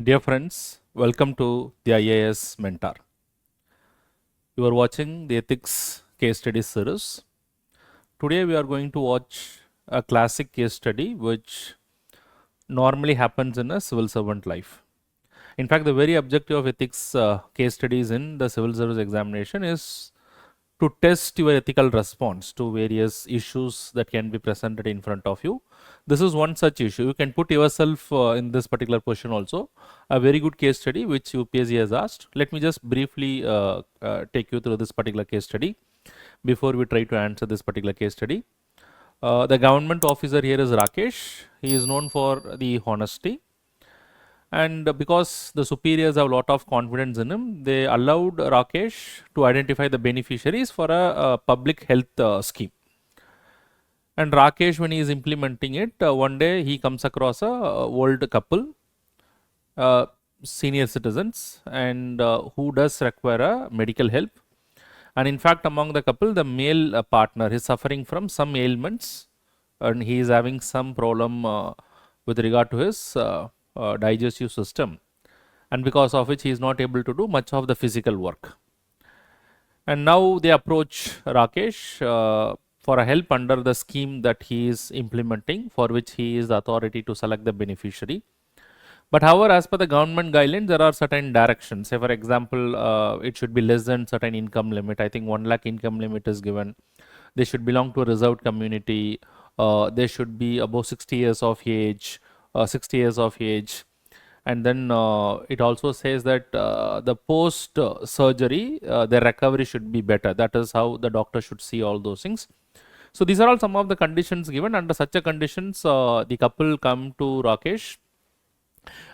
Dear friends, welcome to the IAS Mentor. You are watching the Ethics Case Study series. Today we are going to watch a classic case study which normally happens in a civil servant life. In fact, the very objective of ethics case studies in the civil service examination is to test your ethical response to various issues that can be presented in front of you. This is one such issue. You can put yourself in this particular position also. A very good case study which UPSC has asked. Let me just briefly take you through this particular case study before we try to answer this particular case study. The government officer here is Rakesh. He is known for the honesty, and because the superiors have a lot of confidence in him, they allowed Rakesh to identify the beneficiaries for a public health scheme. And Rakesh, when he is implementing it, one day he comes across a old couple, senior citizens, and who does require a medical help. And in fact, among the couple, the male partner is suffering from some ailments, and he is having some problem with regard to his digestive system, and because of which he is not able to do much of the physical work. And now they approach Rakesh for a help under the scheme that he is implementing, for which he is the authority to select the beneficiary. But however, as per the government guidelines, there are certain directions. Say, for example, it should be less than certain income limit. I think 1 lakh income limit is given. They should belong to a reserved community. They should be above 60 years of age. 60 years of age. And then it also says that the post surgery, the recovery should be better. That is how the doctor should see all those things. So these are all some of the conditions given. Under such a conditions, the couple come to Rakesh,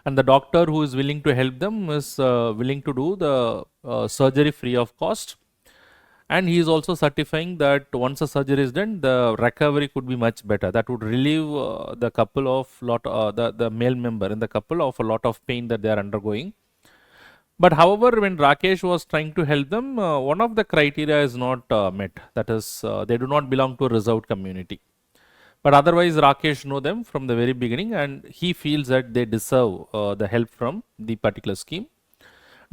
and the doctor who is willing to help them is willing to do the surgery free of cost. And he is also certifying that once the surgery is done, the recovery could be much better. That would relieve the couple of the male member in the couple of a lot of pain that they are undergoing. But however, when Rakesh was trying to help them, one of the criteria is not met. That is, they do not belong to a reserved community. But otherwise, Rakesh know them from the very beginning, and he feels that they deserve the help from the particular scheme.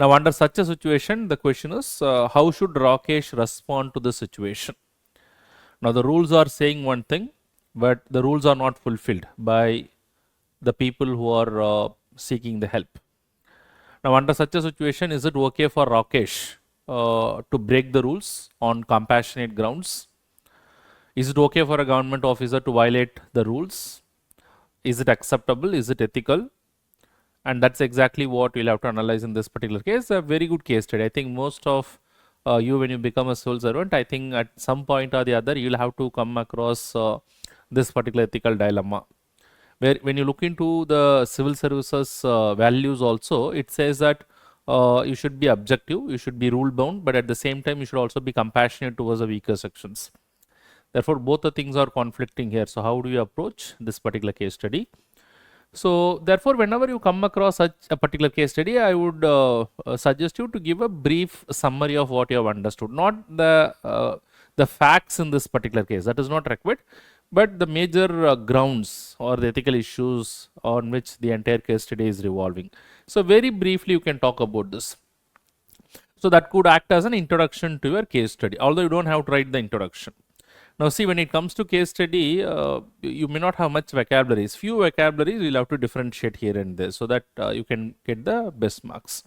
Now, under such a situation, the question is, how should Rakesh respond to the situation? Now, the rules are saying one thing, but the rules are not fulfilled by the people who are seeking the help. Now, under such a situation, is it okay for Rakesh to break the rules on compassionate grounds? Is it okay for a government officer to violate the rules? Is it acceptable? Is it ethical? And that's exactly what we'll have to analyze in this particular case. A very good case study. I think most of you, when you become a civil servant, I think at some point or the other, you'll have to come across this particular ethical dilemma. Where when you look into the civil services values also, it says that you should be objective, you should be rule bound, but at the same time, you should also be compassionate towards the weaker sections. Therefore, both the things are conflicting here. So, how do you approach this particular case study? So, therefore, whenever you come across such a particular case study, I would suggest you to give a brief summary of what you have understood, not the facts in this particular case. That is not required, but the major grounds or the ethical issues on which the entire case study is revolving. So, very briefly, you can talk about this. So, that could act as an introduction to your case study, although you don't have to write the introduction. Now, see, when it comes to case study, you may not have much vocabularies. Few vocabularies you'll have to differentiate here and there so that you can get the best marks.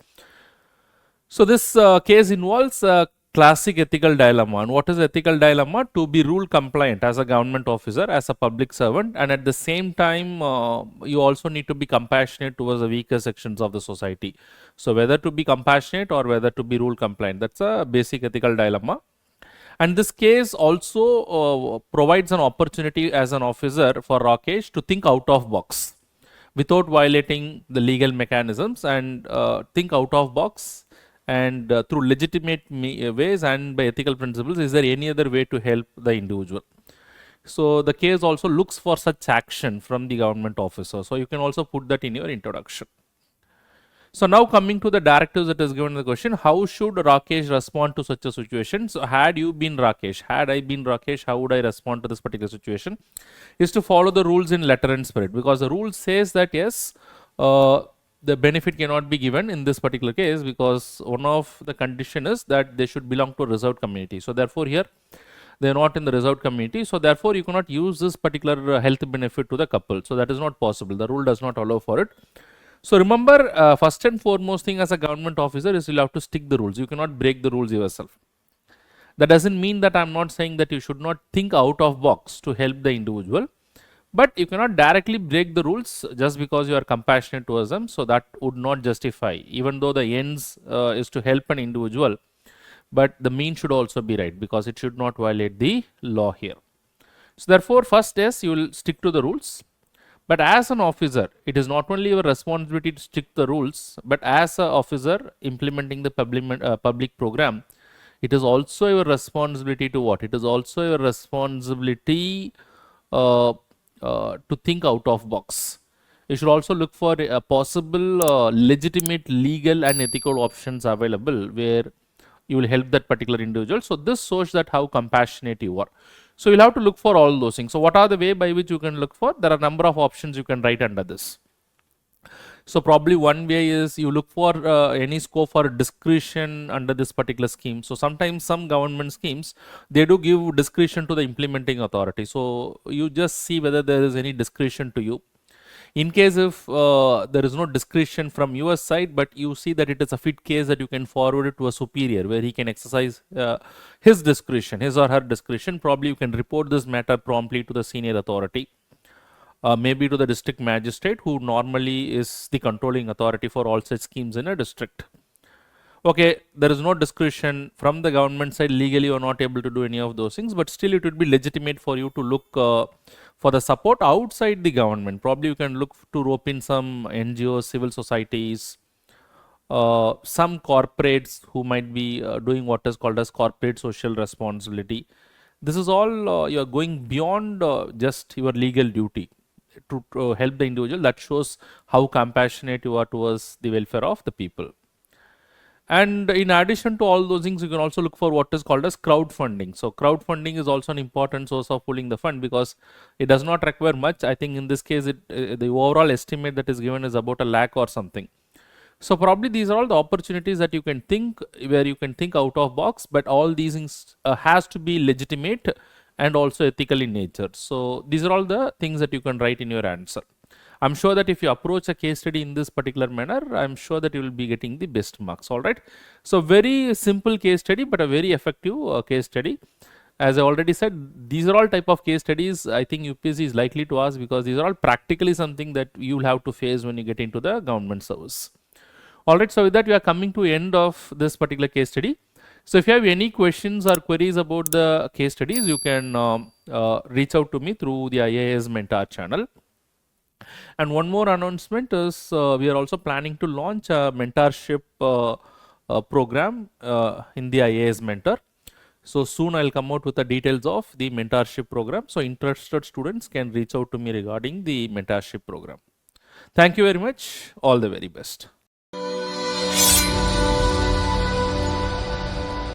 So, this case involves a classic ethical dilemma. And what is ethical dilemma? To be rule compliant as a government officer, as a public servant, and at the same time, you also need to be compassionate towards the weaker sections of the society. So, whether to be compassionate or whether to be rule compliant, that's a basic ethical dilemma. And this case also provides an opportunity as an officer for Rakesh to think out of box without violating the legal mechanisms, and think out of box and through legitimate ways and by ethical principles. Is there any other way to help the individual? So the case also looks for such action from the government officer. So you can also put that in your introduction. So now coming to the directives that is given in the question, how should Rakesh respond to such a situation? So had you been Rakesh, had I been Rakesh, how would I respond to this particular situation? Is to follow the rules in letter and spirit, because the rule says that yes, the benefit cannot be given in this particular case because one of the condition is that they should belong to a reserved community. So therefore here they are not in the reserved community. So therefore you cannot use this particular health benefit to the couple. So that is not possible. The rule does not allow for it. So remember, first and foremost thing as a government officer is you have to stick the rules. You cannot break the rules yourself. That doesn't mean that I'm not saying that you should not think out of box to help the individual, but you cannot directly break the rules just because you are compassionate towards them. So that would not justify, even though the ends is to help an individual, but the mean should also be right because it should not violate the law here. So therefore, first yes, you will stick to the rules. But as an officer, it is not only your responsibility to stick the rules, but as an officer implementing the public program, it is also your responsibility to what? It is also your responsibility to think out of box. You should also look for possible legitimate legal and ethical options available where you will help that particular individual. So this shows that how compassionate you are. So you'll have to look for all those things. So what are the way by which you can look for? There are a number of options you can write under this. So probably one way is you look for any scope for discretion under this particular scheme. So sometimes some government schemes, they do give discretion to the implementing authority. So you just see whether there is any discretion to you. In case if there is no discretion from your side, but you see that it is a fit case that you can forward it to a superior where he can exercise his discretion, his or her discretion, probably you can report this matter promptly to the senior authority. Maybe to the district magistrate who normally is the controlling authority for all such schemes in a district. Okay, there is no discretion from the government side, legally you are not able to do any of those things, but still it would be legitimate for you to look for the support outside the government. Probably you can look to rope in some NGOs, civil societies, some corporates who might be doing what is called as corporate social responsibility. This is all you are going beyond just your legal duty to help the individual. That shows how compassionate you are towards the welfare of the people. And in addition to all those things, you can also look for what is called as crowdfunding. So crowdfunding is also an important source of pulling the fund because it does not require much. I think in this case, the overall estimate that is given is about 1 lakh or something. So probably these are all the opportunities that you can think, where you can think out of box, but all these things has to be legitimate and also ethical in nature. So these are all the things that you can write in your answer. I'm sure that if you approach a case study in this particular manner, I'm sure that you will be getting the best marks. All right. So very simple case study, but a very effective case study. As I already said, these are all type of case studies I think UPSC is likely to ask because these are all practically something that you will have to face when you get into the government service. All right. So with that, we are coming to end of this particular case study. So if you have any questions or queries about the case studies, you can reach out to me through the IAS Mentor channel. And one more announcement is we are also planning to launch a mentorship program in the IAS Mentor. So soon I'll come out with the details of the mentorship program. So interested students can reach out to me regarding the mentorship program. Thank you very much. All the very best.